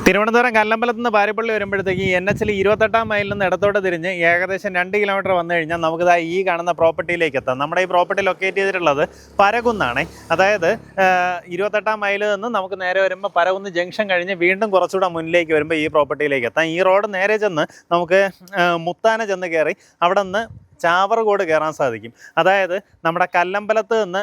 തിരുവനന്തപുരം കല്ലമ്പലത്ത് നിന്ന് പാരിപ്പള്ളി വരുമ്പോഴത്തേക്ക് NH 28 മൈലിൽ നിന്ന് ഇടത്തോട്ട് തിരിഞ്ഞ് ഏകദേശം 2 കിലോമീറ്റർ വന്നു കഴിഞ്ഞാൽ നമുക്കിതാ ഈ കാണുന്ന പ്രോപ്പർട്ടിയിലേക്ക് എത്താം. നമ്മുടെ ഈ പ്രോപ്പർട്ടി ലൊക്കേറ്റ് ചെയ്തിട്ടുള്ളത് പരകുന്നാണ്. അതായത് 28 മൈലിൽ നിന്ന് നമുക്ക് നേരെ വരുമ്പോൾ പരകുന്ന് ജംഗ്ഷൻ കഴിഞ്ഞ് വീണ്ടും കുറച്ചുകൂടെ മുന്നിലേക്ക് വരുമ്പോൾ ഈ പ്രോപ്പർട്ടിയിലേക്ക് എത്താം. ഈ റോഡ് നേരെ ചെന്ന് നമുക്ക് മുത്താന ചെന്ന് കയറി അവിടെ നിന്ന് ചാവറകോട് കയറാൻ സാധിക്കും. അതായത് നമ്മുടെ കല്ലമ്പലത്ത് നിന്ന്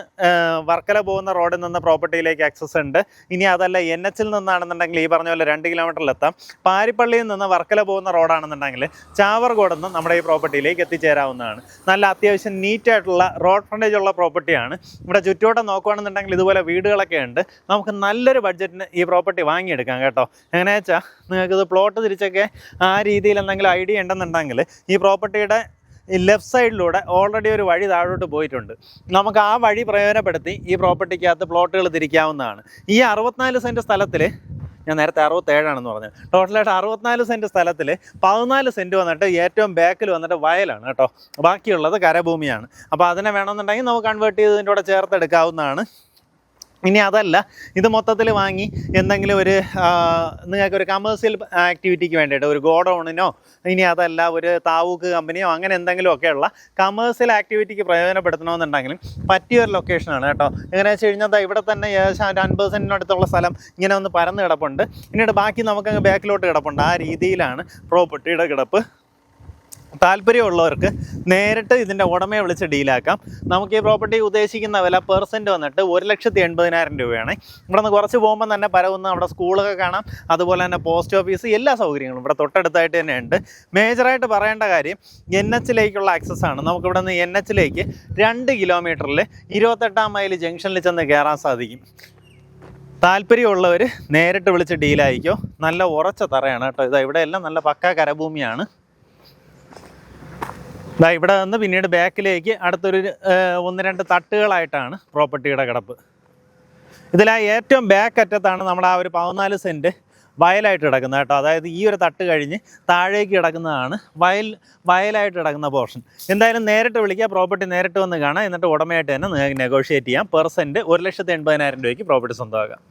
വർക്കല പോകുന്ന റോഡിൽ നിന്ന് പ്രോപ്പർട്ടിയിലേക്ക് ആക്സസ് ഉണ്ട്. ഇനി അതല്ല NH നിന്നാണെന്നുണ്ടെങ്കിൽ ഈ പറഞ്ഞ പോലെ 2 കിലോമീറ്ററിലെത്താം. പാരിപ്പള്ളിയിൽ നിന്ന് വർക്കല പോകുന്ന റോഡാണെന്നുണ്ടെങ്കിൽ ചാവറകോട് നിന്ന് നമ്മുടെ ഈ പ്രോപ്പർട്ടിയിലേക്ക് എത്തിച്ചേരാവുന്നതാണ്. നല്ല അത്യാവശ്യം നീറ്റായിട്ടുള്ള റോഡ് ഫ്രണ്ടേജ് ഉള്ള പ്രോപ്പർട്ടിയാണ്. ഇവിടെ ചുറ്റോട്ടം നോക്കുകയാണെന്നുണ്ടെങ്കിൽ ഇതുപോലെ വീടുകളൊക്കെ ഉണ്ട്. നമുക്ക് നല്ലൊരു ബഡ്ജറ്റിന് ഈ പ്രോപ്പർട്ടി വാങ്ങിയെടുക്കാം കേട്ടോ. എങ്ങനെയാ വെച്ചാൽ നിങ്ങൾക്കിത് പ്ലോട്ട് തിരിച്ചൊക്കെ ആ രീതിയിൽ എന്തെങ്കിലും ഐഡിയ ഉണ്ടെന്നുണ്ടെങ്കിൽ ഈ പ്രോപ്പർട്ടിയുടെ ഈ ലെഫ്റ്റ് സൈഡിലൂടെ ഓൾറെഡി ഒരു വഴി താഴോട്ട് പോയിട്ടുണ്ട്. നമുക്ക് ആ വഴി പ്രയോജനപ്പെടുത്തി ഈ പ്രോപ്പർട്ടിക്കകത്ത് പ്ലോട്ടുകൾ തിരിക്കാവുന്നതാണ്. ഈ 64 സെൻറ്റ് സ്ഥലത്തിൽ, ഞാൻ നേരത്തെ 67 പറഞ്ഞത്, ടോട്ടലായിട്ട് 64 സെൻറ്റ് സ്ഥലത്തിൽ 14 സെൻറ്റ് വന്നിട്ട് ഏറ്റവും ബാക്കിൽ വന്നിട്ട് വയലാണ് കേട്ടോ. ബാക്കിയുള്ളത് കരഭൂമിയാണ്. അപ്പോൾ അതിനെ വേണമെന്നുണ്ടെങ്കിൽ നമുക്ക് കൺവേർട്ട് ചെയ്ത് ഇതിൻ്റെ കൂടെ ചേർത്തെടുക്കാവുന്നതാണ്. ഇനി അതല്ല, ഇത് മൊത്തത്തിൽ വാങ്ങി എന്തെങ്കിലും ഒരു നിങ്ങൾക്കൊരു കമേഴ്സ്യൽ ആക്ടിവിറ്റിക്ക് വേണ്ടിയിട്ട് ഒരു ഗോഡൗണിനോ ഇനി അതല്ല ഒരു താവൂക്ക് കമ്പനിയോ അങ്ങനെ എന്തെങ്കിലുമൊക്കെയുള്ള കമേഴ്സ്യൽ ആക്ടിവിറ്റിക്ക് പ്രയോജനപ്പെടുത്തണമെന്നുണ്ടെങ്കിലും പറ്റിയൊരു ലൊക്കേഷനാണ് കേട്ടോ. എങ്ങനെയാണെന്ന് വെച്ച് കഴിഞ്ഞാൽ ഇവിടെ തന്നെ ഏകദേശം 50 സെൻറ്റിനടുത്തുള്ള സ്ഥലം ഇങ്ങനെ ഒന്ന് പരന്ന് കിടപ്പുണ്ട്. പിന്നീട് ബാക്കി നമുക്കങ്ങ് ബാക്കിലോട്ട് കിടപ്പുണ്ട്. ആ രീതിയിലാണ് പ്രോപ്പർട്ടിയുടെ കിടപ്പ്. താല്പര്യമുള്ളവർക്ക് നേരിട്ട് ഇതിൻ്റെ ഉടമയെ വിളിച്ച് ഡീലാക്കാം. നമുക്ക് ഈ പ്രോപ്പർട്ടി ഉദ്ദേശിക്കുന്ന വില പെർസെൻറ്റ് വന്നിട്ട് 1,80,000 രൂപയാണ്. ഇവിടെ നിന്ന് കുറച്ച് പോകുമ്പോൾ തന്നെ പരകുന്ന അവിടെ സ്കൂളൊക്കെ കാണാം. അതുപോലെ തന്നെ പോസ്റ്റ് ഓഫീസ്, എല്ലാ സൗകര്യങ്ങളും ഇവിടെ തൊട്ടടുത്തായിട്ട് തന്നെ ഉണ്ട്. മേജറായിട്ട് പറയേണ്ട കാര്യം NH ആക്സസ് ആണ്. നമുക്കിവിടെ നിന്ന് NH 2 കിലോമീറ്ററിൽ 28 മൈൽ ജംഗ്ഷനിൽ ചെന്ന് കയറാൻ സാധിക്കും. താല്പര്യമുള്ളവർ നേരിട്ട് വിളിച്ച് ഡീലായിക്കോ. നല്ല ഉറച്ച തറയാണ് കേട്ടോ. ഇതാ ഇവിടെ എല്ലാം നല്ല പക്കാ കരഭൂമിയാണ്. ഇവിടെ നിന്ന് പിന്നീട് ബാക്കിലേക്ക് അടുത്തൊരു 1-2 തട്ടുകളായിട്ടാണ് പ്രോപ്പർട്ടിയുടെ കിടപ്പ്. ഇതിലാ ഏറ്റവും ബാക്ക് അറ്റത്താണ് നമ്മുടെ ആ ഒരു 14 സെൻറ്റ് വയലായിട്ട് കിടക്കുന്നത് കേട്ടോ. അതായത് ഈ ഒരു തട്ട് കഴിഞ്ഞ് താഴേക്ക് കിടക്കുന്നതാണ് വയലായിട്ട് കിടക്കുന്ന പോർഷൻ. എന്തായാലും നേരിട്ട് വിളിക്കുക, പ്രോപ്പർട്ടി നേരിട്ട് വന്ന് കാണാം. എന്നിട്ട് ഉടമയായിട്ട് തന്നെ നിങ്ങൾക്ക് നെഗോഷിയേറ്റ് ചെയ്യാം. പെർസെൻറ്റ് 1,80,000 രൂപയ്ക്ക് പ്രോപ്പർട്ടി സ്വന്തമാക്കാം.